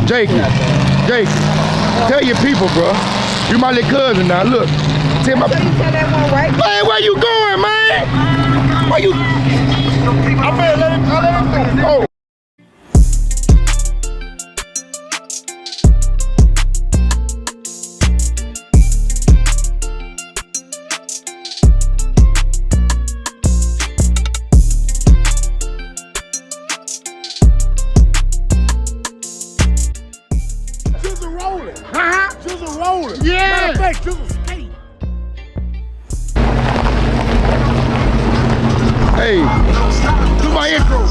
Jakey, tell your people, bro. You my little cousin now. Look, tell my people. Man, where you going, man? Where you? I better let him go. Oh. Gizzle Rollin. Gizzle Rollin. Yeah. Matter of fact, Gizzle skate. Hey, do my intro.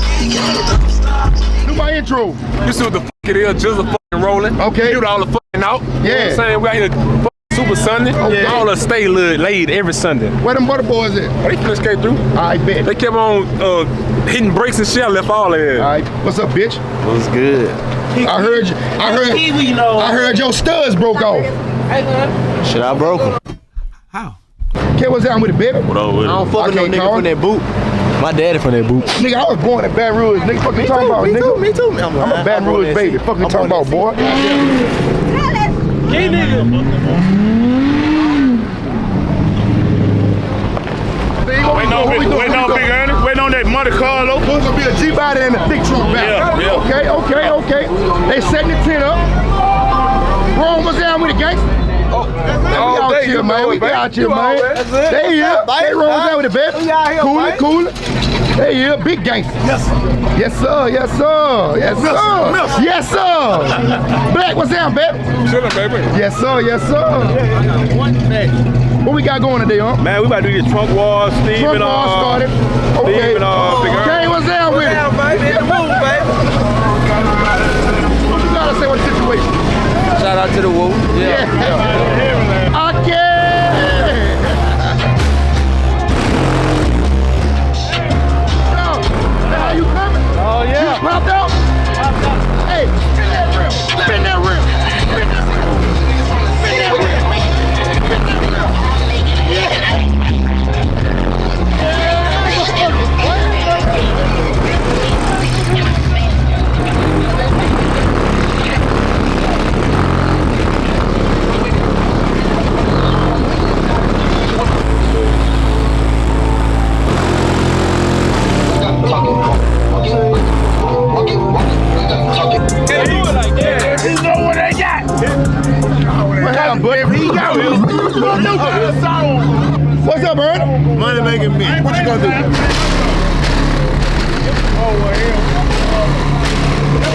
Do my intro. You see what the fuck it is, Gizzle fucking rolling. Okay. You all the fucking out. You know what Yeah. I'm saying? We out here fucking Super Sunday. Okay. All us stay laid every Sunday. Where them butter boys at? They finna skate through. I bet. They kept on hitting brakes and shit. I left all of it. All right. What's up, bitch? What's good? I heard your studs broke off. Shit, I broke him. How? Kid was down with it, baby. What up with I don't fuck with no can't nigga call. from that boot. My daddy from that boot. Nigga, I was born in Baton Rouge. Nigga, fuck you talking about, nigga? Me too. I'm a Baton Rouge baby. Fuck you talking about, boy? Key nigga. Waiting on Big Ernie. Waiting on that Monte Carlo. There's gonna be a G-body and a big truck back. Yeah. Okay. They setting the tent up. Rome was down with the gangster. We out here, man. We out here, man. They here. They Rome was down with the baby. Cool. They here. Big gangster. Yes, sir. Black, what's down, baby? Chillin', baby. Yes, sir. What we got going today, huh? Man, we about to do this trunk wall, Steve Trunk and wall started. Okay. Steve and Big Ernie. Okay, what's down with it? Baby, in the move, baby. What you gotta say what the situation? Shout out to the Woo. Okay. Now you coming? Oh, yeah. You popped out? Hey, spin that rim. Spin that rim. What's up, Bird? Money making me. What you gonna do?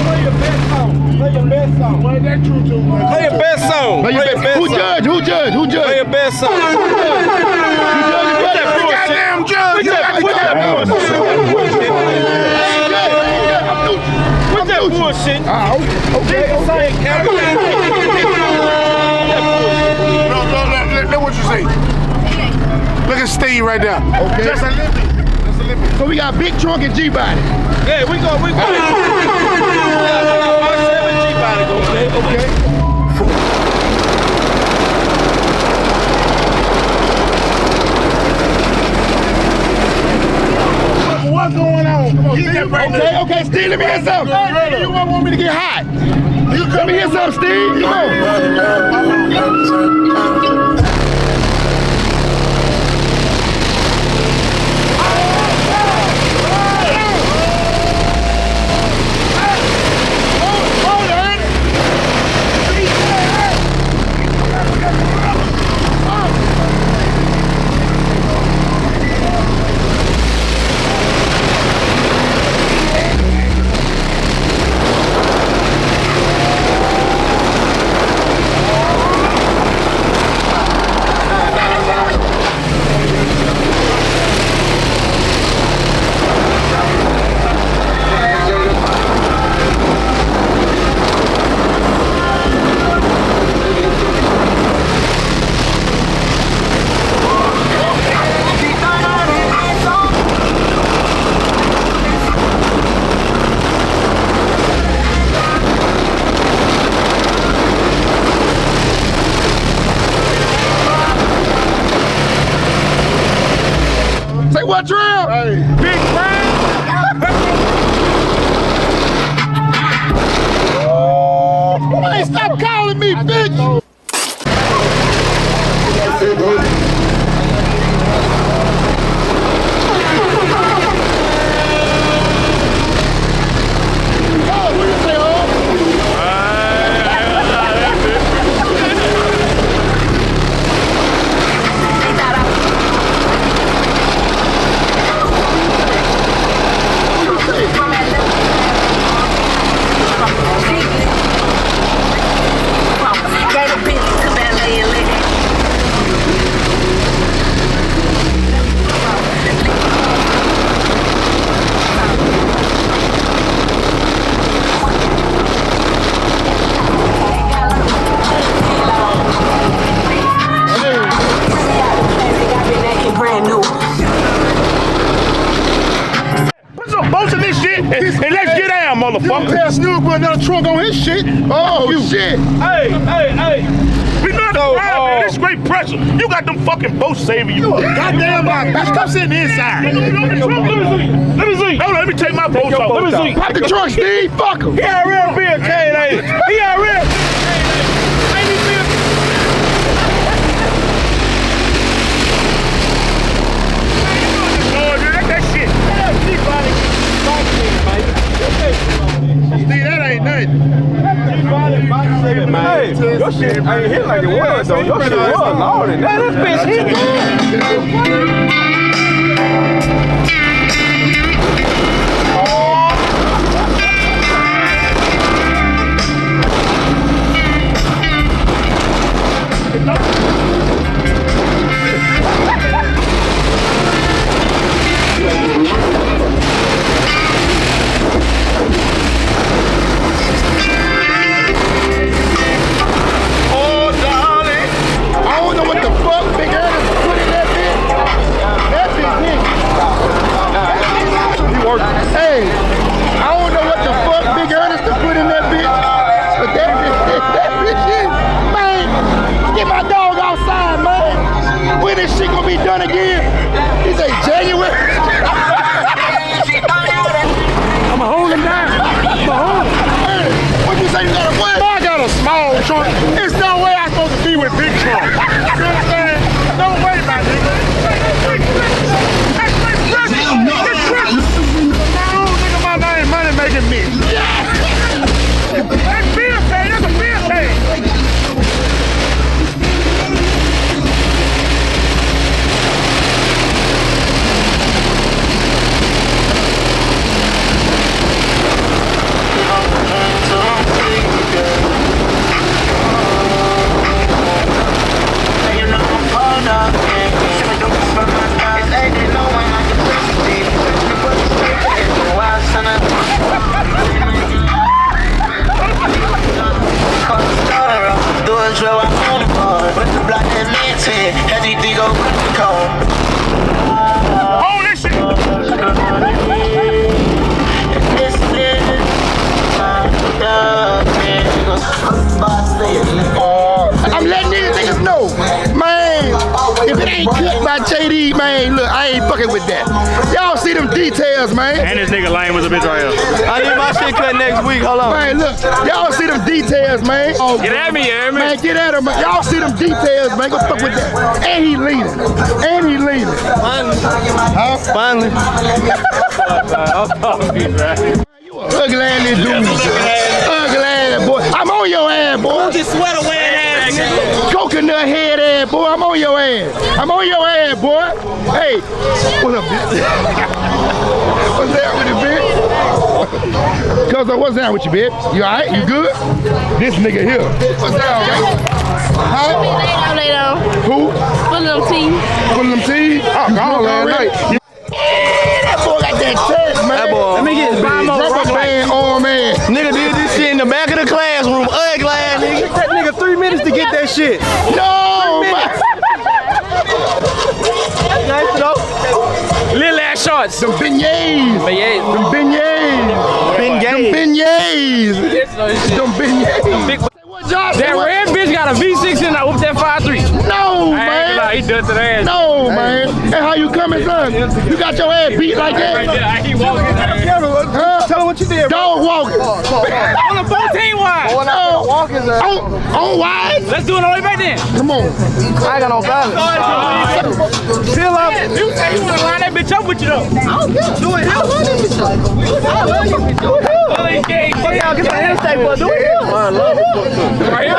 Play your best song. Play your best song. Play your best song. Who judge? Play your best song. Goddamn judge! What's that bullshit? Okay. That's what you say. Look at Steve right there. Okay. Just a little bit. So we got big trunk and G-body. Yeah, we go. Okay. What's going on? Come on, Okay, Steve, let me hear something. You want me to get hot? Let me hear something, Steve. Come on. Say what, Drill? Hey. Big Frank. Hey, stop calling me, bitch! And let's get down, motherfucker. You tell Snoop put another trunk on his shit. Oh, shit. Hey. We not driving. This great pressure. You got them fucking boats saving you. Goddamn, my bitch, come sit in the inside. Let me see. No, let me take my boats off. Let me see. Pop the trunk, Steve. Fuck him. He out real being Kane, he out real. Steve, that ain't nothing. Hey, your shit ain't hit like it was, though. Your shit was loaded. Now this bitch hit. Hey, I don't know what the fuck Big Ernest to put in that bitch, but that bitch is, man, get my dog outside, man. When this shit gonna be done again? He say January. I'ma hold him down. I'ma hold him. Hey, what you say you got a what? I got a small trunk. There's no way I'm supposed to be with big trunk. You understand? No way, my nigga. Money making me. That's beer pay. That's a beer pay. I'm letting these niggas know, man, if it ain't cut by JD, man, look, I ain't fucking with that. Y'all see them details, man. And this nigga lame was a bitch right here. I need my shit cut next week. Hold on. Man, look, y'all see them details, man. Get at me, man. Man, get at him, man. Y'all see them details, man. Go fuck with that. And he leaning. Finally. Huh? Finally. You a ugly ass little dude. Ugly ass boy. I'm on your ass, boy. Get sweater wearing ass nigga. Coconut head ass, boy. I'm on your ass. I'm on your ass, boy. Hey, what up, bitch? What's that with it, bitch? Cuz, what's that with you, bitch? You alright? You good? This nigga here. What's that, okay? Huh? Lay down. Who? Full of them teeth. Full of them teeth? Oh, gone last night. That boy got that test, man. That boy. Let me get his Rubber band arm, man. Nigga did this shit in the back of the classroom. Ugly ass nigga. That nigga 3 minutes to get that shit. No, man. Nice though. Little ass shorts. Them beignets. Them beignets. Them beignets. That red bitch got a V6 in there with that 5.3. No, man. He does to that ass. No, man. And how you coming, son? You got your ass beat like that? I keep walking. Huh? Tell him what you did, bro. Dog walking. On a 14 wide. No. walk his ass. On wide. Let's do it all the way back then. Come on. I ain't got no balance. Fill up. You say you want to line that bitch up with you though. I don't care. Do it here. I love this bitch. I love you. Do it here. Fuck y'all, get my hands stable. Do it here. I love it. Right here.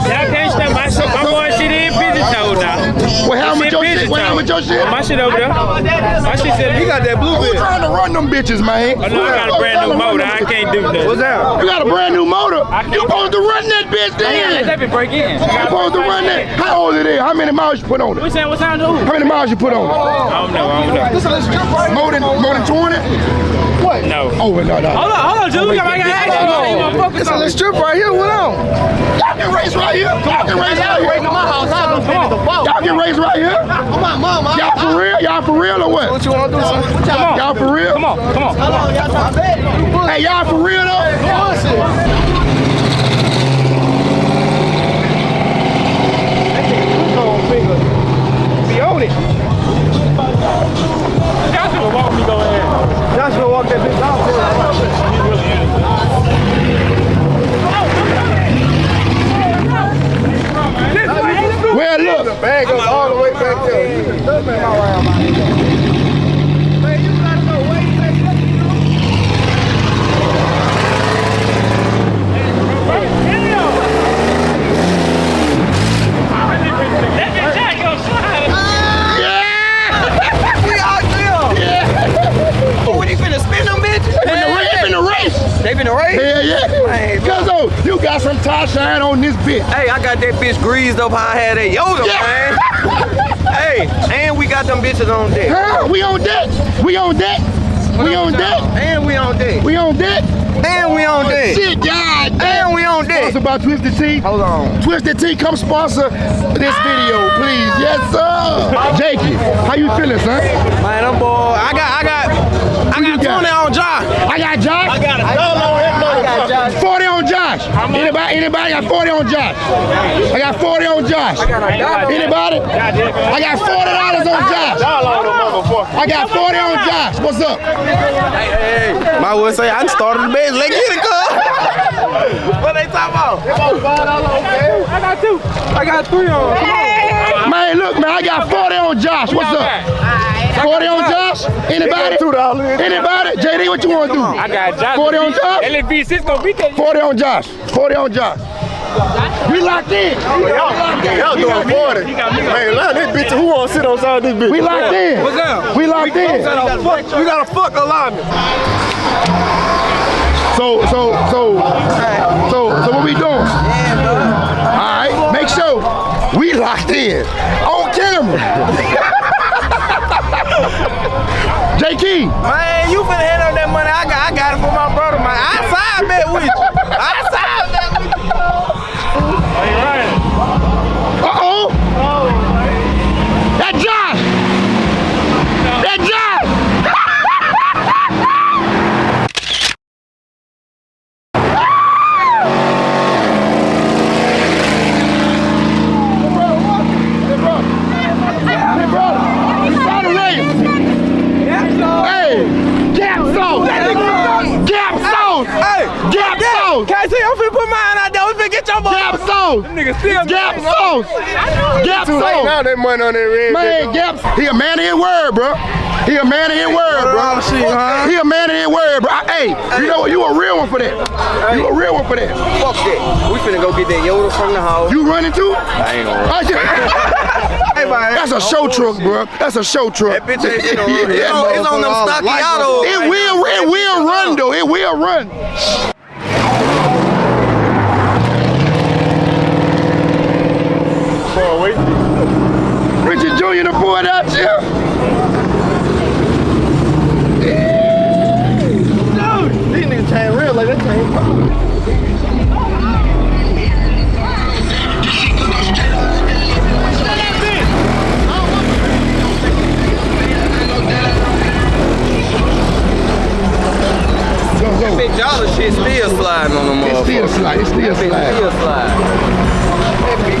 Y'all can't step my shit. I'm going shit in busy told now. What happened with your shit? What happened with your shit? My shit over there. My shit said He got that blue Who's bit. trying to run them bitches, man? I know I got a brand new motor. I can't do that. What's that? You got a brand new motor. You supposed to run that bitch then. Let that bitch break in. You supposed to run that. How old it is? How many miles you put on it? What sound do? How many miles you put on it? I don't know. More than 20? What? No. Oh, no. Hold on, Jules. I got action. It's a little strip right here. What on? Y'all can race right here. Y'all can race right here. Y'all can race right here. Y'all for real? Y'all for real or what? What you want to do, son? Y'all for real? Come on. Hey, y'all for real though? Be on it. Joshua walk me go ahead. Joshua walk that bitch out. Well, look. The bag goes all the way back there. They been a race? Hell yeah. Cuzzo, you got some tie shine on this bitch. Hey, I got that bitch greased up how I had that Yoda, man. Hey, and we got them bitches on deck. Huh? We on deck. We on deck. We on deck. And we on deck. We on deck. And we on deck. Shit, God. And we on deck. Sponsor by Twisted Tea. Hold on. Twisted Tea, come sponsor this video, please. Yes, sir. Jakey, how you feeling, son? Man, I'm boy. I got 20 on Josh. I got Josh. I got a dollar on that motherfucker. 40 on Josh. Anybody got 40 on Josh? I got 40 on Josh. Anybody? I got $40 on Josh. I got 40 on Josh. What's up? Hey, might well say I started the bed. Let's get it, cuz. What they talking about? I got two. I got 3 on. Man, look, man, I got 40 on Josh. What's up? 40 on Josh? Anybody? Anybody? JD, what you want to do? I got Josh. 40 on Josh? LFV6 gonna beat that. 40 on Josh. 40 on Josh. We locked in. Y'all doing 40. Man, line this bitch. Who want to sit on side of this bitch? We locked in. What's up? We locked in. We got a fuck alignment. So what we doing? All right, make sure we locked in on camera. JK. Man, you finna hand on that money. I got it for my brother, man. I side bet with you. I side bet with you. Uh-oh. That Josh. That Josh. Can't see, I'm finna put mine out there. We finna get your boy. Gap sauce. Them niggas still Gap sauce. Gap Too late now, sauce. that money on that red. Man, Gap. He a man of his word, bro. He a man of his word, bro. He a man of his word, bro. Hey, you know what? You a real one for that. You a real one for that. Fuck that. We finna go get that Yoda from the house. You running too? I ain't gonna run. Hey, man. That's a show truck, bro. That's a show truck. That bitch ain't gonna run. It's on them stocky autos. It will run though. It will run. Richard Jr. to pour it out here. These niggas chain real like that chain. Big dollar shit still sliding on them motherfuckers. It's still slide. It's still slide. Still slide.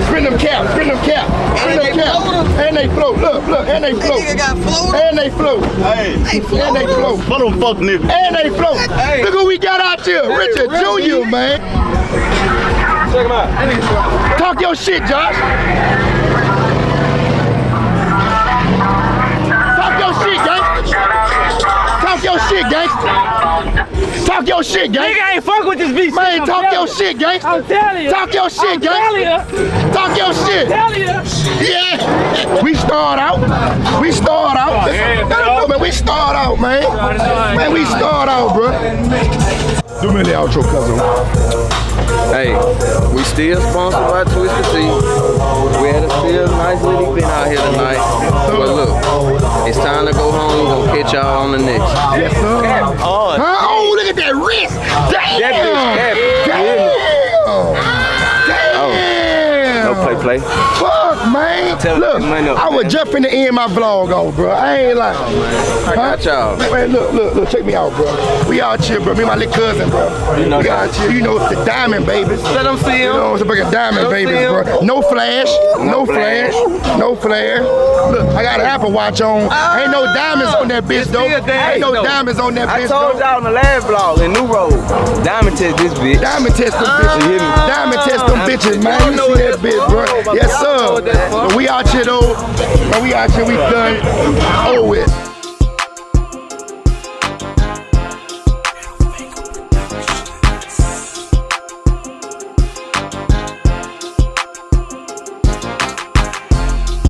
Spin them caps, spin them caps, spin them caps. And they float, look, and they float. And they float. And they float. For them fuck niggas. And they float. Look who we got out here, Richard Jr., man. Check him out. Talk your shit, Josh. Talk your shit, gangsta. Talk your shit, gangsta. Talk your shit, gangsta. Nigga ain't fuck with this bitch. Man, talk your shit, gangsta. I'm telling you. Talk your shit, gangsta. Talk your shit. Yeah. We start out. We start out. Man, we start out, man. Man, we start out, bro. Do me the outro, cousin. Hey, we still sponsored by Twisted Tea. We had a still nice little event out here tonight. But look, it's time to go home. We're gonna catch y'all on the next. Yes, sir. Oh, Oh, look at that wrist. Damn. that bitch happy. Damn. No play. Fuck, man. Look, I was just finna end my vlog off, bro. I ain't lying. I got y'all. Man, look, check me out, bro. We out here, bro. Me and my little cousin, bro. You know we that. out here, you know, the diamond babies. Let them see You him. know, it's a fucking diamond babies, bro. No flash, no flash, no flare. Look, I got an Apple Watch on. Ain't no diamonds on that bitch, though. Ain't no diamonds on that bitch, I told y'all in the last vlog in New Road. Diamond test this bitch. Diamond test them bitches. Diamond test them bitches, man. You see that bitch, bro? Yes, sir. But we out here, though. We out here, we done. Oh, it.